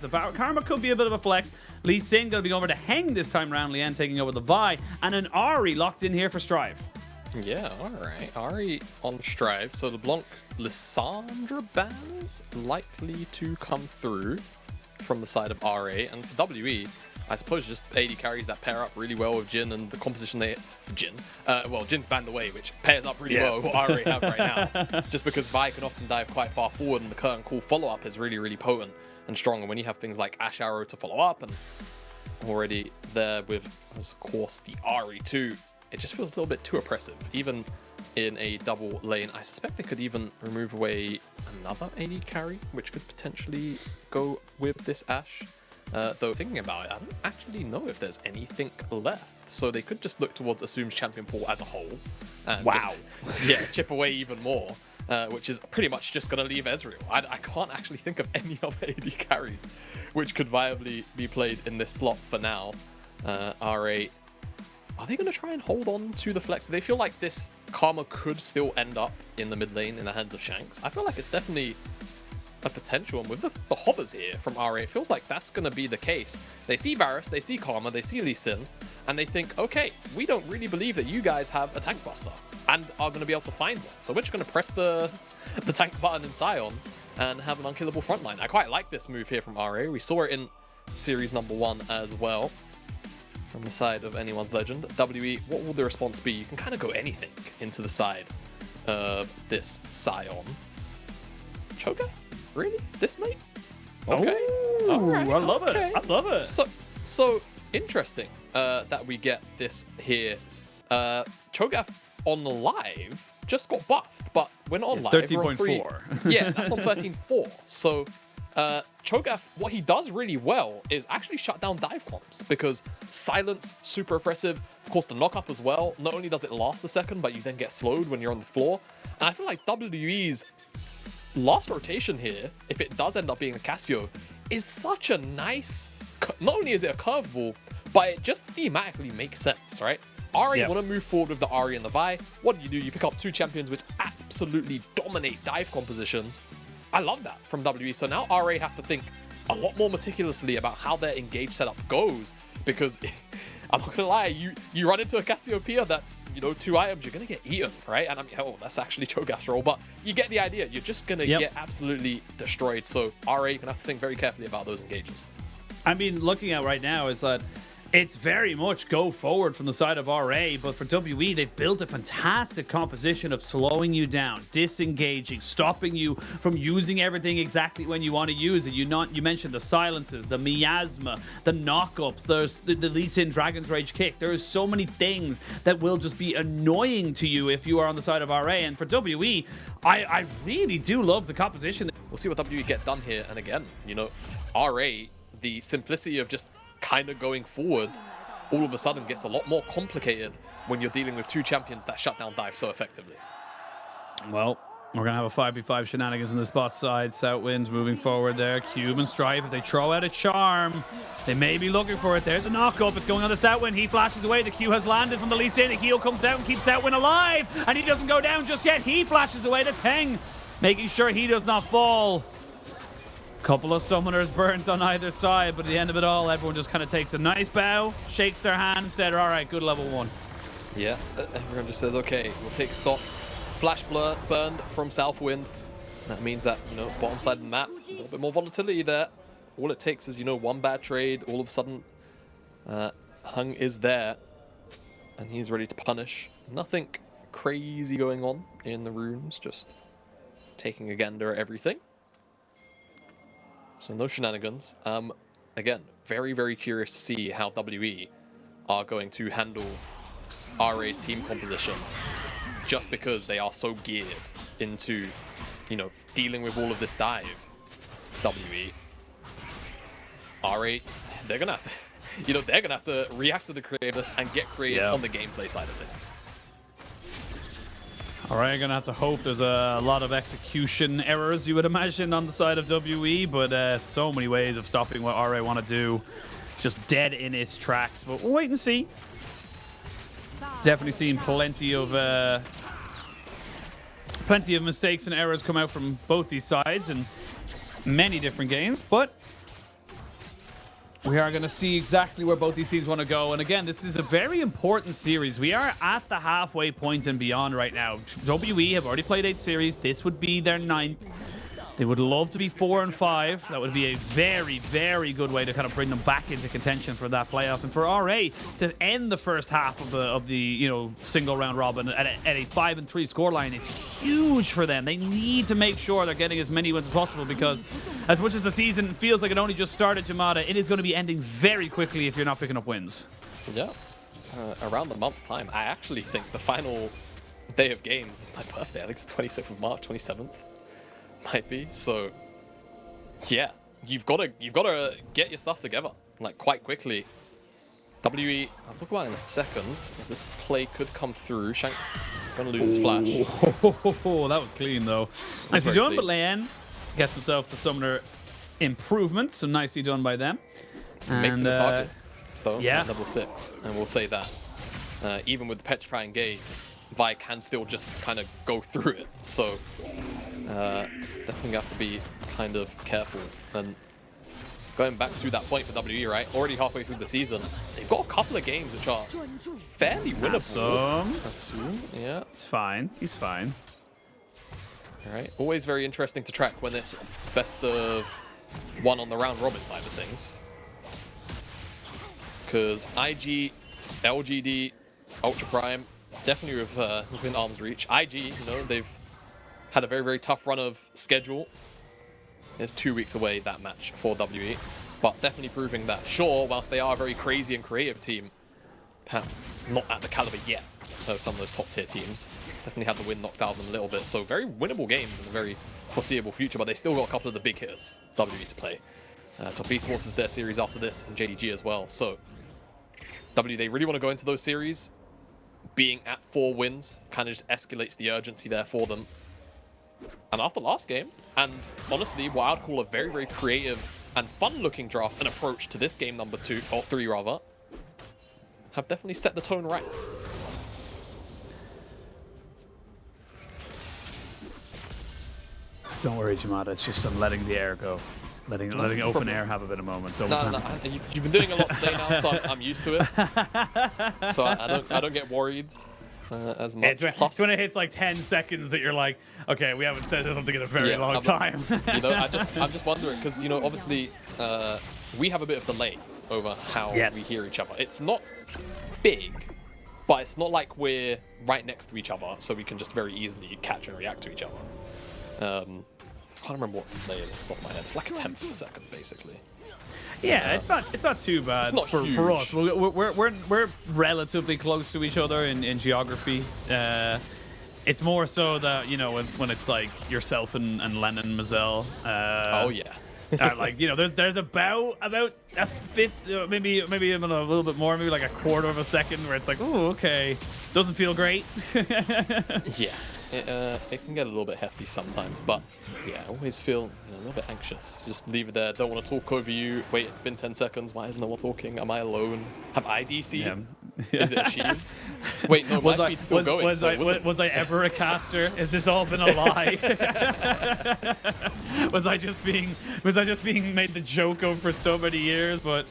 The Karma could be a bit of a flex. Lee Sin going to be over to Heng this time around. Leyan taking over the Vi. And an Ahri locked in here for Strive. Yeah, alright. Ahri on Strive. So the Blanc Lissandra bans likely to come through from the side of RA. And for WE, I suppose just AD carries that pair up really well with Jhin and the composition they... well, Jin's banned away, which pairs up really well with what RA have right now. Just because Vi can often dive quite far forward and the curtain call follow-up is really, really potent and strong. And when you have things like Ashe Arrow to follow up and already there with, of course, the Ahri too, it just feels a little bit too oppressive. Even in a double lane, I suspect they could even remove away another AD carry, which could potentially go with this Ashe. Though thinking about it, I don't actually know if there's anything left. So they could just look towards Assum's champion pool as a whole. And just, chip away even more. Which is pretty much just going to leave Ezreal. I can't actually think of any other AD carries which could viably be played in this slot for now. RA, are they going to try and hold on to the flex? Do they feel like this Karma could still end up in the mid lane in the hands of Shanks? I feel like it's definitely a potential, and with the hovers here from RA, it feels like that's going to be the case. They see Varus, they see Karma, they see Lee Sin, and they think, okay, we don't really believe that you guys have a tank buster and are going to be able to find one. So we're just going to press the tank button in Sion and have an unkillable frontline. I quite like this move here from RA. We saw it in series number 1 as well from the side of anyone's legend. WE, what will the response be? You can kind of go anything into the side of this Sion. ChoGath? Really? This late? Okay. Oh, right. I love it. I love it. So interesting that we get this here. ChoGath on live just got buffed, but we're not on live. 13.4. Yeah, that's on 13.4. So ChoGath, what he does really well is actually shut down dive comps, because silence, super oppressive. Of course, the knock-up as well. Not only does it last a second, but you then get slowed when you're on the floor. And I feel like WE's last rotation here, if it does end up being a Cassio, is such a nice... Not only is it a curveball, but it just thematically makes sense, right? Ahri want to move forward with the Ahri and the Vi. What do? You pick up 2 champions which absolutely dominate dive compositions. I love that from WE. So now RA have to think a lot more meticulously about how their engage setup goes, because I'm not gonna lie, you run into a Cassiopeia that's, 2 items, you're gonna get eaten, right? And I mean, oh, that's actually ChoGath's role, but you get the idea. You're just gonna get absolutely destroyed. So RA, you're gonna have to think very carefully about those engages. I mean, looking at right now is that it's very much go forward from the side of RA, but for WE, they've built a fantastic composition of slowing you down, disengaging, stopping you from using everything exactly when you want to use it. You mentioned the silences, the miasma, the knockups, there's the Lee Sin Dragon's Rage kick. There are so many things that will just be annoying to you if you are on the side of RA. And for WE, I really do love the composition. We'll see what WE get done here. And again, RA, the simplicity of just kind of going forward all of a sudden gets a lot more complicated when you're dealing with 2 champions that shut down dive so effectively. Well, we're going to have a 5v5 shenanigans in the spot side. Southwind moving forward there. Cube and Strive, if they throw out a charm, they may be looking for it. There's a knock-up. It's going on the Southwind. He flashes away. The Q has landed from the Lee Sin. The heal comes down and keeps Southwind alive. And he doesn't go down just yet. He flashes away. That's Heng, making sure he does not fall. Couple of summoners burnt on either side, but at the end of it all, everyone just kind of takes a nice bow, shakes their hand, and said, all right, good level 1. Yeah, everyone just says, okay, we'll take stock. Flash burned from Southwind. That means that, bottom side of the map, a little bit more volatility there. All it takes is, one bad trade. All of a sudden, Heng is there, and he's ready to punish. Nothing crazy going on in the runes, just taking a gander at everything. So no shenanigans. Again, very, very curious to see how WE are going to handle RA's team composition, just because they are so geared into, dealing with all of this dive. WE. RA, they're gonna have to, they're gonna have to react to the creativeness and get creative on the gameplay side of things. All right, going to have to hope there's a lot of execution errors, you would imagine, on the side of WE, but so many ways of stopping what RA want to do. Just dead in its tracks, but we'll wait and see. Definitely seen plenty of mistakes and errors come out from both these sides in many different games, but we are going to see exactly where both these teams want to go. And again, this is a very important series. We are at the halfway point and beyond right now. WE have already played 8 series. This would be their 9th. They would love to be 4 and 5. That would be a very, very good way to kind of bring them back into contention for that playoffs. And for RA to end the first half of the single round robin at a 5 and 3 scoreline is huge for them. They need to make sure they're getting as many wins as possible, because as much as the season feels like it only just started, Jamada, it is going to be ending very quickly if you're not picking up wins. Yeah, around the month's time. I actually think the final day of games is my birthday. I think it's 26th of March, 27th. Might be. So yeah, you've got to get your stuff together like quite quickly. WE, I'll talk about it in a second, as this play could come through. Shanks gonna lose his flash. Oh, that was clean though. Nicely done, but Leyan gets himself the summoner improvement, so nicely done by them. Makes him a target though, yeah, at level 6, and we'll say that even with the petrifying gaze, Vi can still just kind of go through it. So definitely have to be kind of careful. And going back to that point for WE, right? Already halfway through the season, they've got a couple of games which are fairly winnable. Sssum, yeah. He's fine. He's fine. All right. Always very interesting to track when it's best of 1 on the round robin side of things. Because IG, LGD, Ultra Prime, definitely within arm's reach. IG, they've had a very, very tough run of schedule. It's 2 weeks away, that match for WE. But definitely proving that, sure, whilst they are a very crazy and creative team, perhaps not at the caliber yet of some of those top tier teams. Definitely had the win knocked out of them a little bit. So very winnable games in the very foreseeable future, but they still got a couple of the big hitters, WE, to play. Top Esports is their series after this, and JDG as well. So WE, they really want to go into those series. Being at 4 wins kind of just escalates the urgency there for them. And after last game, and honestly, what I'd call a very, very creative and fun-looking draft and approach to this game number 2, or 3 rather, have definitely set the tone right. Don't worry, Jamada. It's just I'm letting the air go. Letting open air have a bit of moment. No. You've been doing a lot today now, so I'm used to it. So I don't get worried as much. It's when it hits like 10 seconds that you're like, okay, we haven't said something in a very long time. I'm just wondering, because obviously we have a bit of delay over how we hear each other. It's not big, but it's not like we're right next to each other, so we can just very easily catch and react to each other. I can't remember what delay is off the top of my head. It's like a 10th of a second, basically. Yeah, it's not too bad. It's not for us. We're relatively close to each other in geography. It's more so that when it's like yourself and Lennon Mazel. Oh yeah. Like there's about a fifth, maybe even a little bit more, maybe like a quarter of a second where it's like, oh, okay, doesn't feel great. Yeah. It can get a little bit hefty sometimes, but yeah, I always feel a little bit anxious. Just leave it there. Don't want to talk over you. Wait, it's been 10 seconds. Why isn't no one talking? Am I alone? Have I DC'd? Yeah. Is it a Shein? Wait, no, my feed's still going. Was I ever a caster? Has this all been a lie? was I just being made the joke of for so many years? But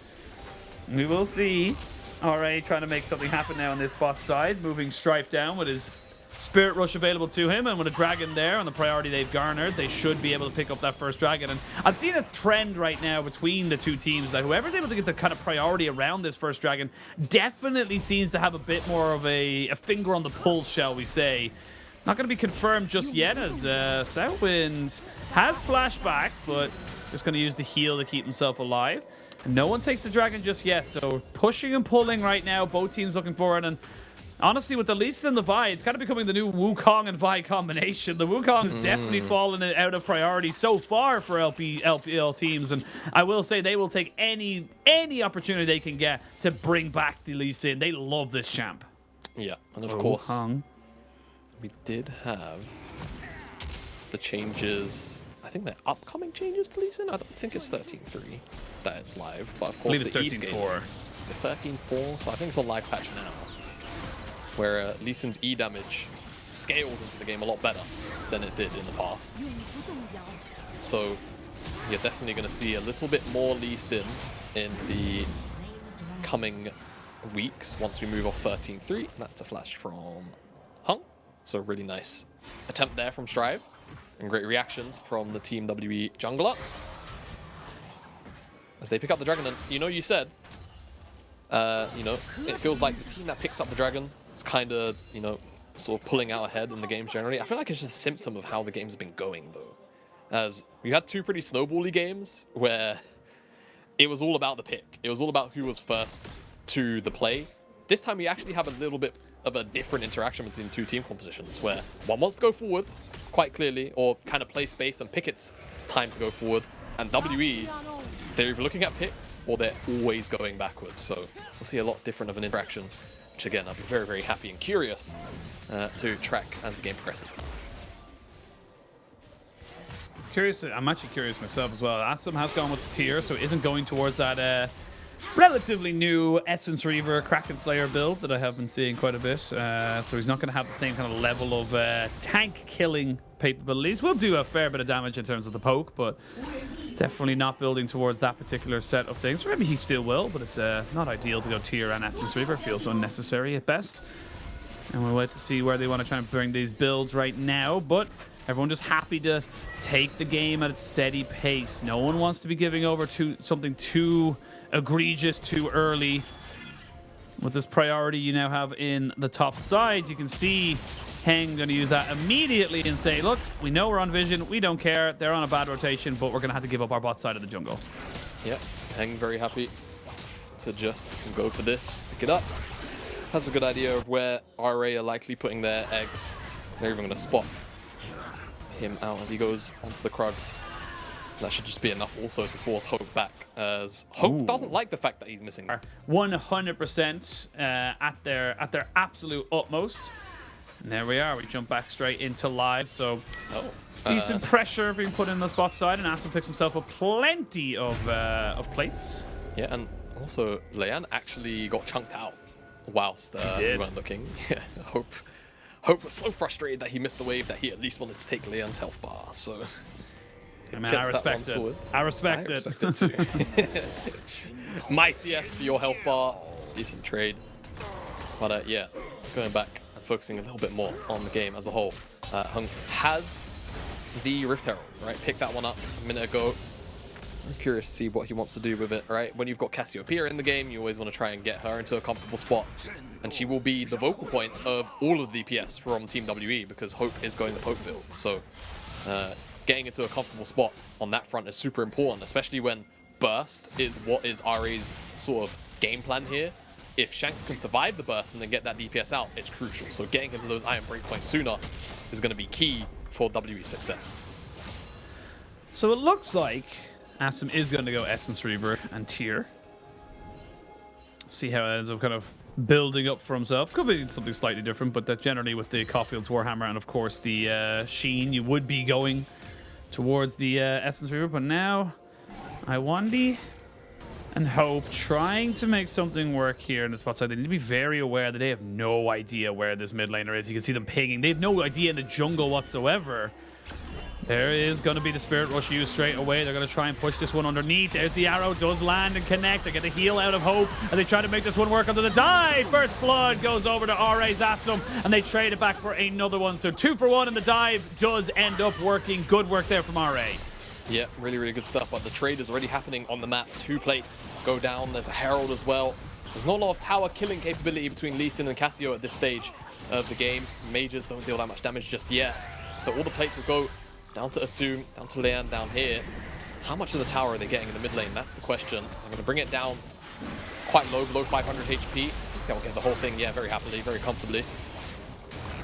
we will see. Alright, trying to make something happen now on this bot side, moving Strife down with his Spirit Rush available to him, and with a dragon there on the priority they've garnered, they should be able to pick up that first dragon. And I've seen a trend right now between the two teams that whoever's able to get the kind of priority around this first dragon definitely seems to have a bit more of a finger on the pulse, shall we say. Not going to be confirmed just yet, as Southwind has flashback, but just going to use the heal to keep himself alive. And no one takes the dragon just yet, so pushing and pulling right now, both teams looking forward. And honestly, with the Lee Sin and the Vi, it's kind of becoming the new Wukong and Vi combination. The Wukong's definitely fallen out of priority so far for LPL teams, and I will say they will take any opportunity they can get to bring back the Lee Sin. They love this champ. Yeah, and of course, we did have the changes. I think they're upcoming changes to Lee Sin. I don't think it's 13.3 that it's live, but of course the E-scaling. It's 13.4, so I think it's a live patch now, where Lee Sin's E damage scales into the game a lot better than it did in the past. So you're definitely going to see a little bit more Lee Sin in the coming weeks once we move off 13-3. That's a flash from Heng. So really nice attempt there from Strive. And great reactions from the Team WE jungler. As they pick up the dragon, and you said, it feels like the team that picks up the dragon is kind of, sort of pulling out ahead in the games generally. I feel like it's just a symptom of how the game's been going, though. As we had two pretty snowbally games where it was all about the pick. It was all about who was first to the play. This time we actually have a little bit of a different interaction between two team compositions where one wants to go forward quite clearly or kind of play space and pick its time to go forward. And WE, they're either looking at picks or they're always going backwards. So we'll see a lot different of an interaction, which again, I'll be very, very happy and curious to track as the game progresses. I'm actually curious myself as well. Sssum has gone with the tier, so isn't going towards that relatively new Essence Reaver Kraken Slayer build that I have been seeing quite a bit. So he's not going to have the same kind of level of tank killing capabilities. Will do a fair bit of damage in terms of the poke, but definitely not building towards that particular set of things. Or maybe he still will, but it's not ideal to go tier and Essence Reaver. Feels unnecessary at best. And we'll wait to see where they want to try and bring these builds right now, but everyone just happy to take the game at its steady pace. No one wants to be giving over to something too egregious too early. With this priority you now have in the top side, you can see Heng going to use that immediately and say, look, we know we're on vision, we don't care, they're on a bad rotation, but we're going to have to give up our bot side of the jungle. Yep, Heng very happy to just go for this, pick it up. Has a good idea of where RA are likely putting their eggs. They're even going to spot him out as he goes onto the Krugs. That should just be enough also to force Hope back, as Hope doesn't like the fact that he's missing. 100% at their absolute utmost. And there we are. We jump back straight into live. So decent pressure being put in the spot side, and Ashe picks himself up plenty of plates. Yeah, and also Leyan actually got chunked out whilst we weren't looking. Yeah, Hope was so frustrated that he missed the wave that he at least wanted to take Leon's health bar. So I mean, I respect it. I respect it too. My CS for your health bar, decent trade. But yeah, going back and focusing a little bit more on the game as a whole. Heng has the Rift Herald, right? Picked that one up a minute ago. I'm curious to see what he wants to do with it, right? When you've got Cassiopeia in the game, you always want to try and get her into a comfortable spot. And she will be the vocal point of all of the DPS from Team WE because Hope is going the poke build. So getting into a comfortable spot on that front is super important, especially when burst is what is Ahri's sort of game plan here. If Shanks can survive the burst and then get that DPS out, it's crucial. So getting into those iron breakpoints sooner is going to be key for WE's success. So it looks like Sssum is going to go Essence Reaver and tier. See how it ends up kind of building up for himself. Could be something slightly different, but that generally with the Caulfield's Warhammer and of course the Sheen, you would be going towards the Essence Reaver. But now Lwandy and Hope trying to make something work here in the spot side. They need to be very aware that they have no idea where this mid laner is. You can see them pinging. They have no idea in the jungle whatsoever. There is going to be the Spirit Rush used straight away. They're going to try and push this one underneath. There's the arrow, does land and connect. They get a heal out of Hope, and they try to make this one work under the dive. First blood goes over to RA's Sssum, and they trade it back for another one. So 2 for 1, and the dive does end up working. Good work there from RA. Yeah, really, really good stuff. But the trade is already happening on the map. 2 plates go down. There's a Herald as well. There's not a lot of tower killing capability between Lee Sin and Cassio at this stage of the game. Mages don't deal that much damage just yet. So all the plates will go down to Sssum, down to Leyan down here. How much of the tower are they getting in the mid lane? That's the question. I'm going to bring it down quite low, below 500 HP. I think they'll get the whole thing, yeah, very happily, very comfortably.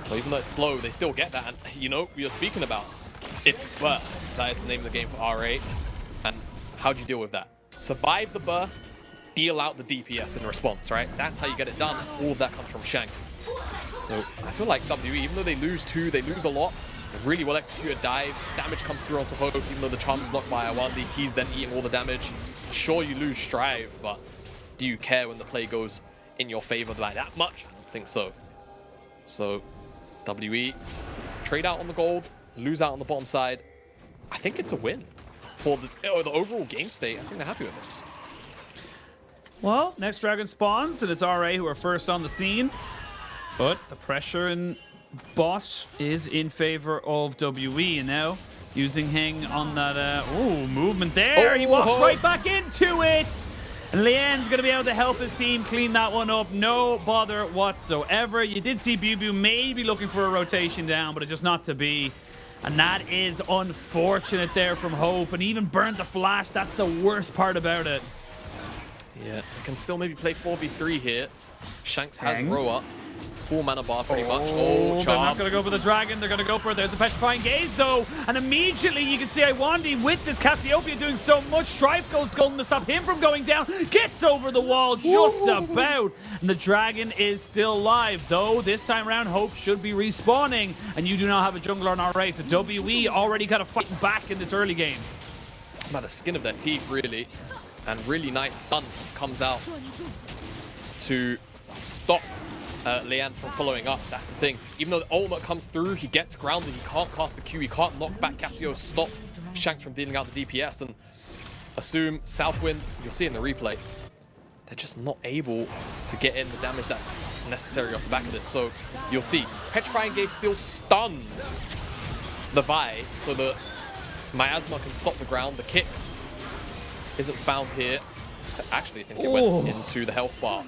So even though it's slow, they still get that. And you know, we are speaking about it's burst. That is the name of the game for RA. And how do you deal with that? Survive the burst, deal out the DPS in response, right? That's how you get it done. All of that comes from Shanks. So I feel like WE, even though they lose 2, they lose a lot. Really well executed dive. Damage comes through onto Hope, even though the charm is blocked by Lwandy. He's then eating all the damage. Sure, you lose Strive, but do you care when the play goes in your favor like that much? I don't think so. So WE trade out on the gold, lose out on the bottom side. I think it's a win for the overall game state. I think they're happy with it. Well, next dragon spawns, and it's RA who are first on the scene. But the pressure in bot is in favor of WE, and now using Heng on that movement there. He walks right back into it. And Leyan's going to be able to help his team clean that one up. No bother whatsoever. You did see Biubiu maybe looking for a rotation down, but it's just not to be. And that is unfortunate there from Hope. And even burned the flash. That's the worst part about it. Yeah, can still maybe play 4v3 here. Shanks has row up. Full mana bar pretty much. Oh, they're not going to go for the dragon. They're going to go for it. There's a petrifying gaze, though. And immediately you can see Lwandy with this Cassiopeia doing so much. Strife goes golden to stop him from going down. Gets over the wall just about. And the dragon is still live, though. This time around, Hope should be respawning. And you do not have a jungler on RA. So WE already kind of fighting back in this early game. By the skin of their teeth, really. And really nice stun comes out to stop Leyan from following up. That's the thing. Even though the ultimate comes through, he gets grounded. He can't cast the Q. He can't knock back Cassio. Stop Shanks from dealing out the DPS. And Sssum, Southwind, you'll see in the replay, they're just not able to get in the damage that's necessary off the back of this. So you'll see Petrifying Gaze still stuns the Vi, so that Miasma can stop the ground. The kick isn't found here. I actually think it went into the health bar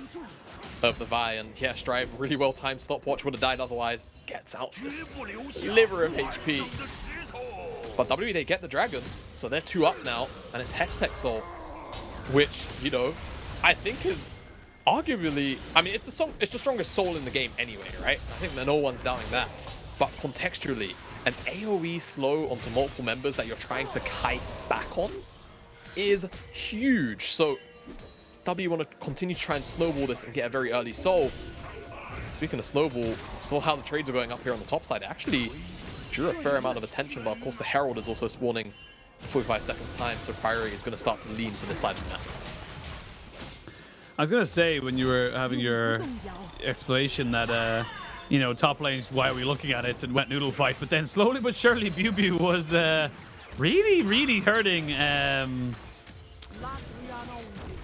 of the Vi, and yeah, Strive, really well timed stopwatch, would have died otherwise. Gets out this sliver of HP. But WE, they get the dragon, so they're 2 up now, and it's Hextech Soul, which, you know, I think is arguably, I mean, it's the strongest soul in the game anyway, right? I think that no one's doubting that. But contextually, an AoE slow onto multiple members that you're trying to kite back on is huge. So W want to continue to try and snowball this and get a very early soul. Speaking of snowball, saw how the trades are going up here on the top side. It actually drew a fair amount of attention, but of course the Herald is also spawning in 45 seconds time, so priority is going to start to lean to this side of the map. I was going to say, when you were having your explanation that, you know, top lane's why are we looking at it, it's a wet noodle fight, but then slowly but surely Biubiu was really hurting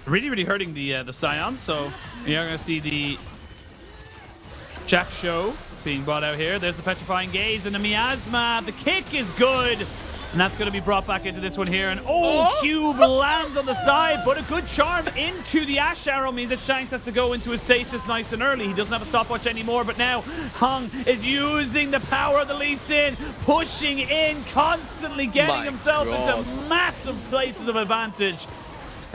really hurting the Sion. So you're going to see the Jack Show being brought out here. There's the Petrifying Gaze and the Miasma. The kick is good. And that's going to be brought back into this one here. And Cube lands on the side, but a good charm into the Ashe arrow means that Shanks has to go into his stasis nice and early. He doesn't have a stopwatch anymore, but now Heng is using the power of the Lee Sin, pushing in, constantly getting himself into massive places of advantage.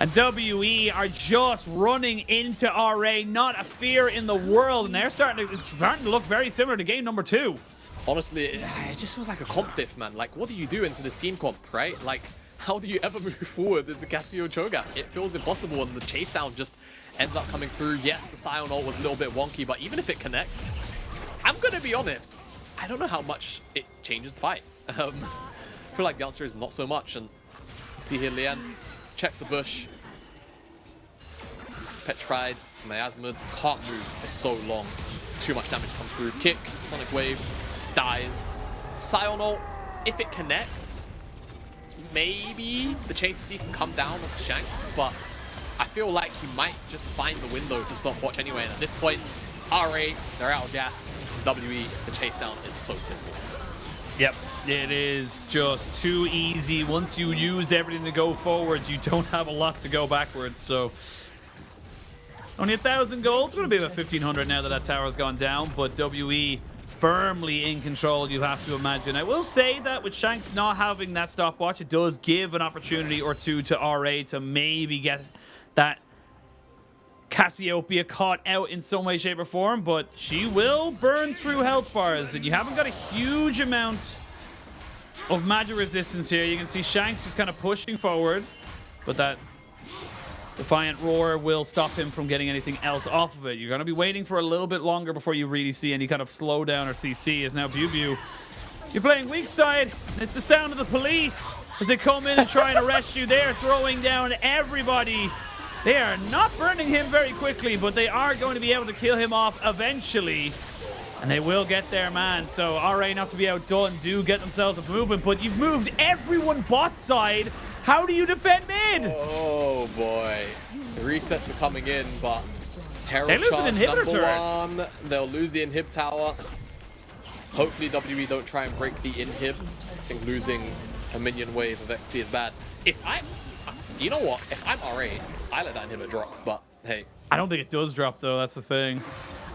And WE are just running into RA, not a fear in the world. And they're it's starting to look very similar to game number 2. Honestly, it just feels like a comp diff, man. Like, what do you do into this team comp, right? Like, how do you ever move forward into Cassio ChoGath? It feels impossible, and the chase down just ends up coming through. Yes, the Sion ult was a little bit wonky, but even if it connects, I'm gonna be honest, I don't know how much it changes the fight. I feel like the answer is not so much, and you see here Leyan checks the bush. Petrified, Miasma can't move for so long. Too much damage comes through. Kick, Sonic Wave, dies. Sion ult, if it connects, maybe the Chaser can come down onto Shanks, but I feel like he might just find the window to stopwatch anyway. And at this point, RA, they're out of gas. WE, the chase down is so simple. Yep, it is just too easy. Once you used everything to go forwards, you don't have a lot to go backwards. So only 1,000 gold. It's going to be about 1,500 now that that tower's gone down, but WE firmly in control, you have to imagine. I will say that with Shanks not having that stopwatch, it does give an opportunity or two to RA to maybe get that Cassiopeia caught out in some way, shape, or form, but she will burn through health bars, and you haven't got a huge amount of magic resistance here. You can see Shanks just kind of pushing forward, but that Defiant Roar will stop him from getting anything else off of it. You're going to be waiting for a little bit longer before you really see any kind of slowdown or CC, as now Biubiu, you're playing weak side. It's the sound of the police as they come in and try and arrest you. They are throwing down everybody. They are not burning him very quickly, but they are going to be able to kill him off eventually. And they will get their man. So RA, not to be outdone, do get themselves a movement, but you've moved everyone bot side. How do you defend mid? Oh boy. The resets are coming in, but Herald They lose charge an inhibitor number 1. They'll lose the inhib tower. Hopefully WE don't try and break the inhib. I think losing a minion wave of XP is bad. If I'm, you know what? If I'm RA, I let that inhibitor drop. But hey, I don't think it does drop though. That's the thing.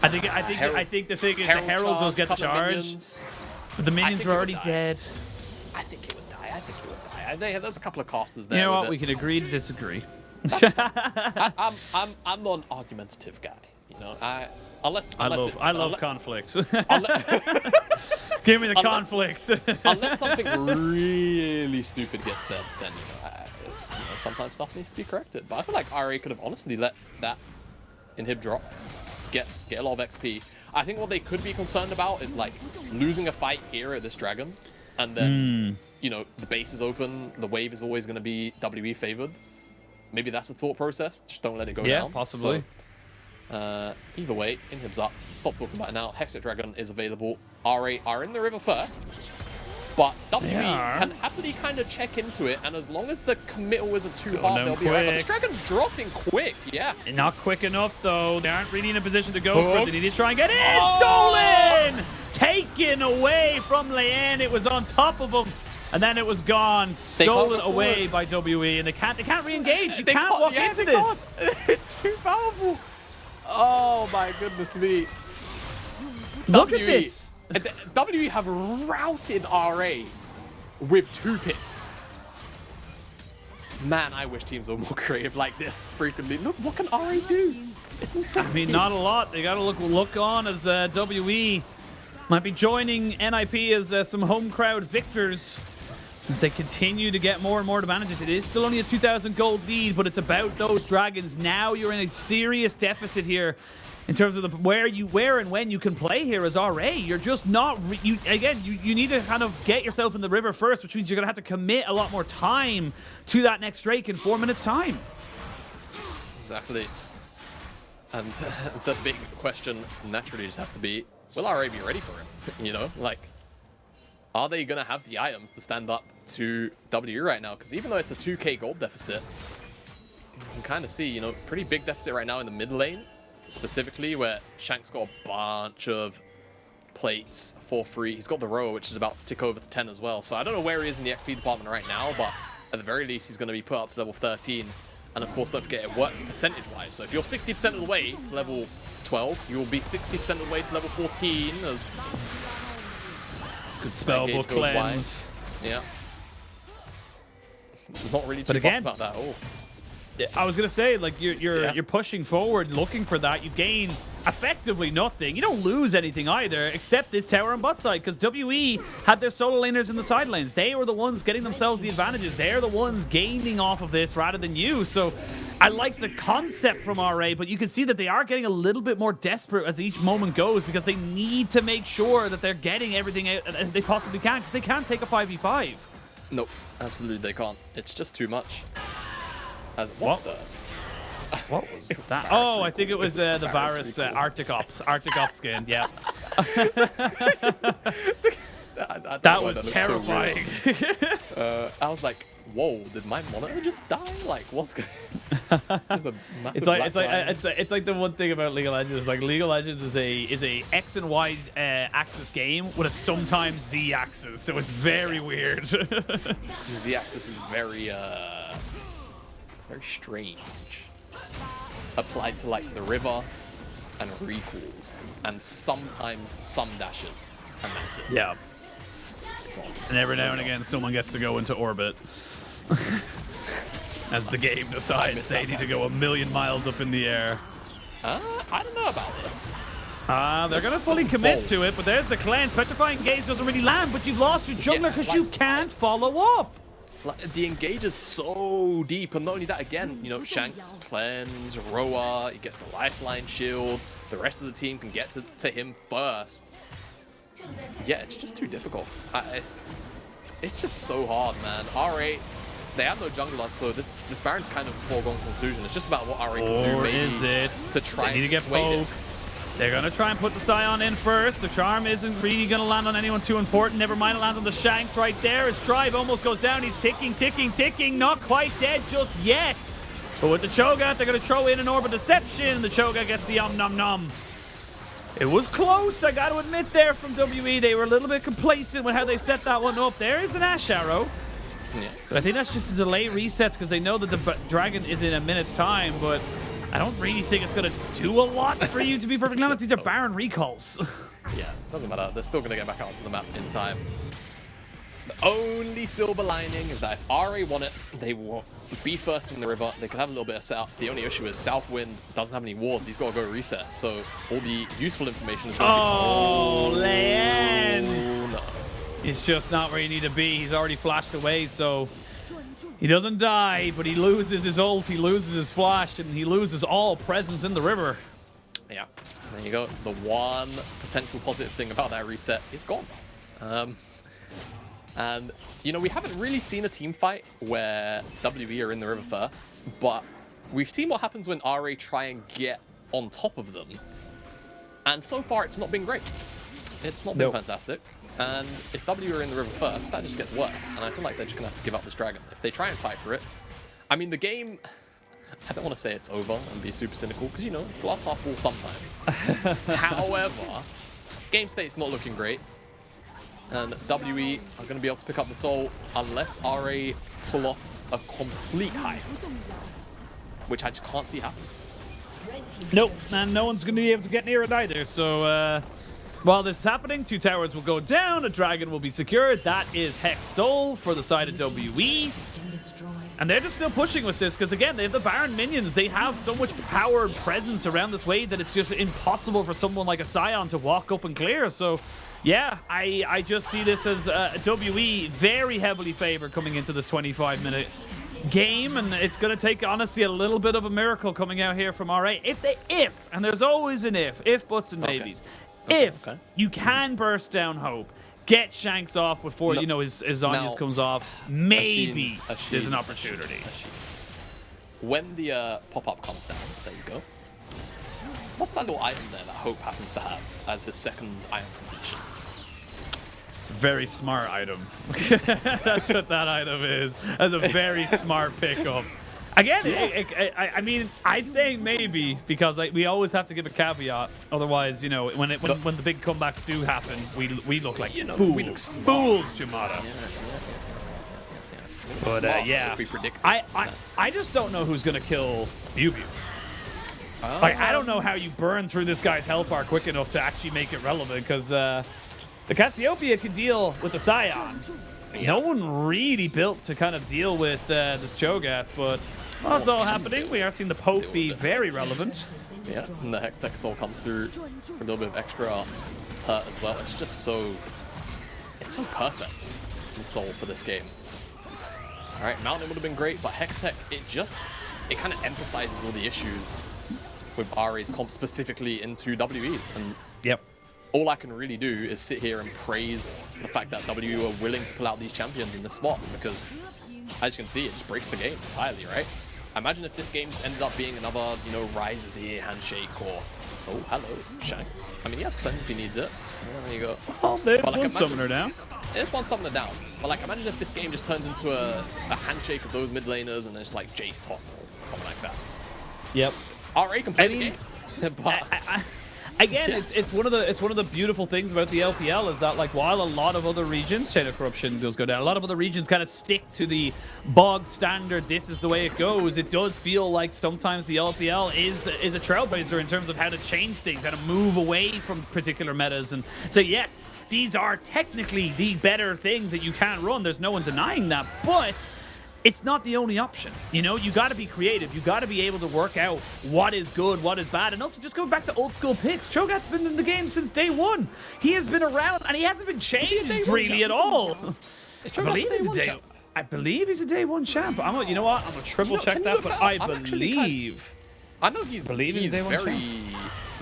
I think the thing is the Herald does get the charge, but the minions are already dead. I think it would die. I think it would die. There's a couple of casters there. You know with what? it. We can agree to disagree. I'm not an argumentative guy. You know, I love conflicts. Give me the conflicts. Unless something really stupid gets said, then sometimes stuff needs to be corrected. But I feel like RA could have honestly let that inhib drop, get a lot of XP. I think what they could be concerned about is like losing a fight here at this dragon, and then the base is open, the wave is always going to be WE favored. Maybe that's the thought process. Just don't let it go down. Yeah, possibly. So, either way, inhib's up. Stop talking about it now. Hextech Dragon is available. RA are in the river first, but WE can happily kind of check into it, and as long as the committal isn't too hard, they'll be right. But this dragon's dropping quick, yeah. Not quick enough though. They aren't really in a position to go for it. They need to try and get in. Stolen! Taken away from Leyan. It was on top of him. And then it was gone, stolen away by WE, and they can't re-engage. You can't walk into this. It's too powerful. Oh my goodness me. Look at this. WE have routed RA with 2 picks. Man, I wish teams were more creative like this frequently. Look, what can RA do? It's insane. I mean, not a lot. They got to look on as WE might be joining NIP as some home crowd victors. As they continue to get more and more advantages. It is still only a 2,000 gold lead, but it's about those dragons. Now you're in a serious deficit here in terms of where and when you can play here as RA. You're just not... You need to kind of get yourself in the river first, which means you're going to have to commit a lot more time to that next Drake in 4 minutes' time. Exactly. And the big question naturally just has to be, will RA be ready for him? You know, like... Are they going to have the items to stand up to WE right now? Because even though it's a 2k gold deficit, you can kind of see, pretty big deficit right now in the mid lane, specifically where Shanks got a bunch of plates for free. He's got the rower, which is about to tick over to 10 as well. So I don't know where he is in the XP department right now, but at the very least, he's going to be put up to level 13. And of course, don't forget, it works percentage-wise. So if you're 60% of the way to level 12, you will be 60% of the way to level 14 as... Good spellbook cleanse. Yeah. Not really too fussed about that. Oh. I was gonna say, like you're pushing forward, looking for that. You gain effectively nothing. You don't lose anything either, except this tower on bot side, because WE had their solo laners in the side lanes. They were the ones getting themselves the advantages. They're the ones gaining off of this rather than you. So I like the concept from RA, but you can see that they are getting a little bit more desperate as each moment goes, because they need to make sure that they're getting everything out they possibly can, because they can't take a 5v5. Nope, absolutely they can't. It's just too much. What was that? Oh, I think it was the Varus Arctic Ops skin. Yeah. that was terrifying. So I was like, "Whoa! Did my monitor just die? Like, what's going?" It's like the one thing about League of Legends. Like League of Legends is a X and Y axis game with a sometimes Z axis, so it's very weird. The Z axis is very strange. It's applied to like the river and recalls and sometimes some dashes, and that's it. Yeah. It's on. And every now and again someone gets to go into orbit. As the game decides they need to go 1,000,000 miles up in the air. I don't know about this. They're going to fully commit to it, but there's the cleanse. Petrifying Gaze doesn't really land, but you've lost your jungler because you can't follow up. Like, the engage is so deep, and not only that, again, Shanks, cleanse, rower, he gets the lifeline shield, the rest of the team can get to him first. Yeah, it's just too difficult. It's just so hard, man. RA, they have no jungler, so this Baron's kind of a foregone conclusion. It's just about what RA can do, maybe, is it? to try and get sway it. They're going to try and put the Sion in first. The charm isn't really going to land on anyone too important. Never mind, it lands on the Shanks right there. His drive almost goes down. He's ticking, ticking, ticking. Not quite dead just yet. But with the ChoGath, they're going to throw in an Orb of Deception. The ChoGath gets the nom nom. It was close, I got to admit there from WE. They were a little bit complacent with how they set that one up. There is an Ashe arrow. Yeah. But I think that's just to delay resets because they know that the dragon is in a minute's time, but I don't really think it's going to do a lot for you, to be perfectly honest. These are Baron recalls. Yeah, doesn't matter. They're still going to get back onto the map in time. The only silver lining is that if Ahri won it, they will be first in the river. They could have a little bit of setup. The only issue is Southwind doesn't have any wards. He's got to go reset. So all the useful information is going to be... Leyan! No. It's just not where you need to be. He's already flashed away, so he doesn't die, but he loses his ult, he loses his flash, and he loses all presence in the river. Yeah, there you go. The one potential positive thing about that reset is gone. And, you know, we haven't really seen a team fight where WE are in the river first, but we've seen what happens when RA try and get on top of them. And so far, it's not been great. It's not been fantastic. And if W are in the river first, that just gets worse. And I feel like they're just going to have to give up this dragon. If they try and fight for it, I mean, the game, I don't want to say it's over and be super cynical, because, you know, glass half full sometimes. However, game state's not looking great. And WE are going to be able to pick up the soul unless RA pull off a complete heist, which I just can't see happen. Nope, and no one's going to be able to get near it either. So while this is happening, 2 towers will go down, a dragon will be secured. That is Hex Soul for the side of WE. And they're just still pushing with this because, again, they have the Baron minions. They have so much power and presence around this wave that it's just impossible for someone like a Sion to walk up and clear. So, yeah, I just see this as WE very heavily favored coming into this 25-minute game. And it's going to take, honestly, a little bit of a miracle coming out here from RA. If, and there's always an if, buts and maybes. If you can burst down hope, get Shanks off before, you know, his Zonia's comes off, maybe there's an opportunity. When the pop-up comes down, there you go. What's that little item there that Hope happens to have as his second item completion? It's a very smart item. That's what that item is. That's a very smart pickup. Again, I mean, I'd say maybe because we always have to give a caveat. Otherwise, you know, when the big comebacks do happen, we look like fools, Jamada. But yeah, I just don't know who's gonna kill Biubiu. Like, I don't know how you burn through this guy's health bar quick enough to actually make it relevant because the Cassiopeia can deal with the Sion. No one really built to kind of deal with this ChoGath, but while it's all happening, we are seeing the Pope be very relevant. Yeah, and the Hex Soul comes through for a little bit of extra hurt as well. It's just it's so perfect, the Soul for this game. All right, Mountain would have been great, but Hextech, it kind of emphasizes all the issues with Ahri's comp specifically into WEs. And all I can really do is sit here and praise the fact that W are willing to pull out these champions in this spot, because as you can see, it just breaks the game entirely, right? Imagine if this game just ended up being another, you know, Rises here handshake or, oh, hello, Shanks. I mean, he has cleanse if he needs it. There you go. Oh, there's one summoner down. There's one summoner down. But like, imagine if this game just turns into a handshake of those mid laners and it's like Jace top or something like that. Yep. RA can play the game. But again, it's one of the beautiful things about the LPL is that, like, while a lot of other regions, Chain of Corruption does go down, a lot of other regions kind of stick to the bog standard, this is the way it goes. It does feel like sometimes the LPL is a trailblazer in terms of how to change things, how to move away from particular metas and say, yes, these are technically the better things that you can run. There's no one denying that, but it's not the only option. You know, you got to be creative. You got to be able to work out what is good, what is bad. And also just going back to old school picks, ChoGath's been in the game since day one. He has been around and he hasn't been changed really at all. I believe he's a day one champ. You know what? I'm gonna triple check that, but I believe. I know he's very,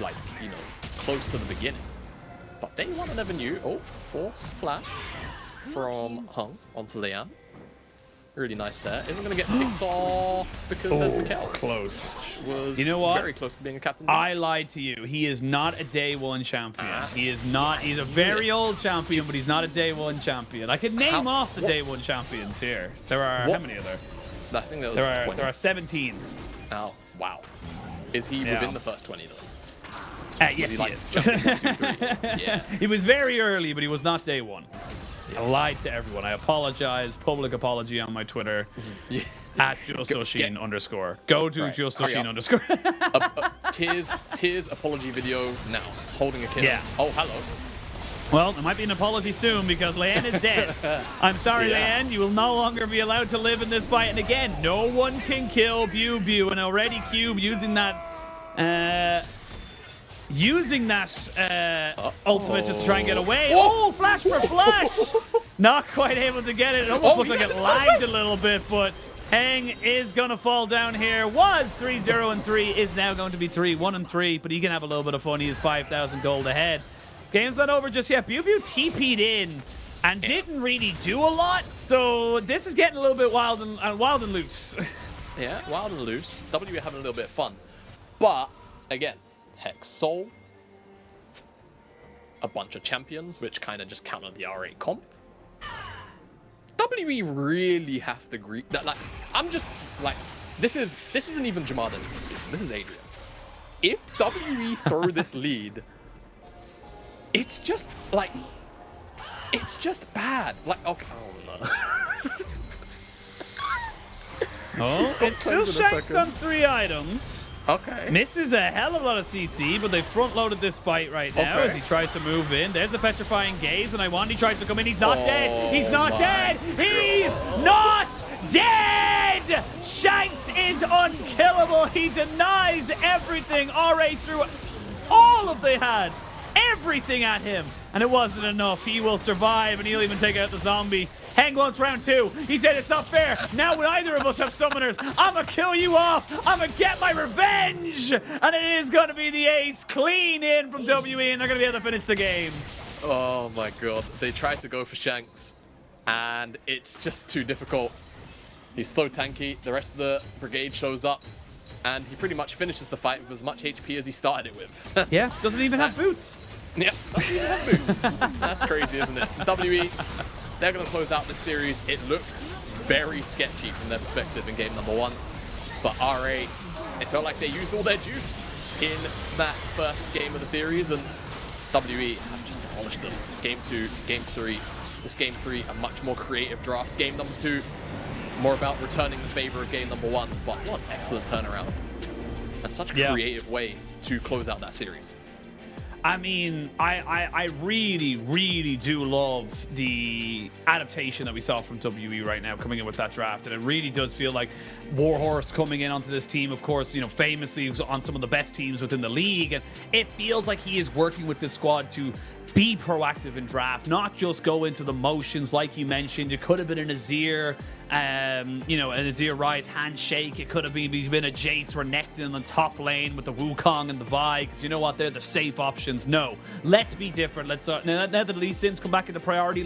like, you know, close to the beginning. But day one I never knew. Oh, force flash from Heng onto Leyan. Really nice there. Isn't going to get picked off because there's Mikkel. Close. Was You know what? very close to being a captain. I lied to you. He is not a day one champion. He is not. He's a very old champion, but he's not a day one champion. I could name off the day one champions here. There are how many are there? I think there was 20. There are 17. Oh, wow. Is he within the first 20 though? Yes, he like is. jumping 1, 2, 3? Yeah. He was very early, but he was not day one. I lied to everyone. I apologize. Public apology on my Twitter. Yeah. At JustOshin _. Go to Right. JustOshin _. Tears apology video now. Holding a kid. Yeah. Oh, hello. Well, there might be an apology soon because Leyan is dead. I'm sorry, Leyan. You will no longer be allowed to live in this fight. And again, no one can kill Biubiu. And already Cube using that ultimate just to try and get away. Oh, flash for flash! Not quite able to get it. It almost looked like it lagged a little bit, but Heng is going to fall down here. Was 3-0-3, is now going to be 3-1-3, but he can have a little bit of fun. He is 5,000 gold ahead. This game's not over just yet. Biubiu TP'd in and didn't really do a lot, so this is getting a little bit wild and loose. Yeah, wild and loose. W having a little bit of fun. But, again, Hex Soul, a bunch of champions, which kind of just counter the R8 comp. WE really have to agree that, like, I'm just like, this isn't even Jamada anymore speaking. This is Adrian. If WE throw this lead, it's just like, it's just bad. Like, okay, Oh, it's still Shanks on 3 items. Okay. Misses a hell of a lot of CC, but they front-loaded this fight right now as he tries to move in. There's a petrifying gaze, and Lwandy tries to come in. He's not dead. He's not dead. He's not dead. Shanks is unkillable. He denies everything. RA threw all of they had. Everything at him, and it wasn't enough. He will survive, and he'll even take out the zombie. Heng wants round 2. He said it's not fair. Now neither of us have summoners. I'm going to kill you off. I'm going to get my revenge. And it is going to be the ace clean in from WE, and they're going to be able to finish the game. Oh my god. They tried to go for Shanks, and it's just too difficult. He's so tanky. The rest of the brigade shows up, and he pretty much finishes the fight with as much HP as he started it with. Yeah, doesn't even have boots. Yep, doesn't even have boots. That's crazy, isn't it? WE, they're going to close out this series. It looked very sketchy from their perspective in game number 1. But RA, it felt like they used all their juice in that first game of the series, and WE have just demolished them. Game 2, game 3. This game 3, a much more creative draft. Game number 2, more about returning the favor of game number 1. But what an excellent turnaround. And such a creative way to close out that series. I mean, I really, really do love the adaptation that we saw from WE right now coming in with that draft. And it really does feel like Warhorse coming in onto this team, of course, you know, famously was on some of the best teams within the league. And it feels like he is working with this squad to be proactive in draft, not just go into the motions like you mentioned. It could have been an Azir, you know, an Azir Rise handshake. It could have been a Jace Renekton on the top lane with the Wukong and the Vi, because you know what, they're the safe options. No, let's be different. Let's now that Lee Sin's come back into priority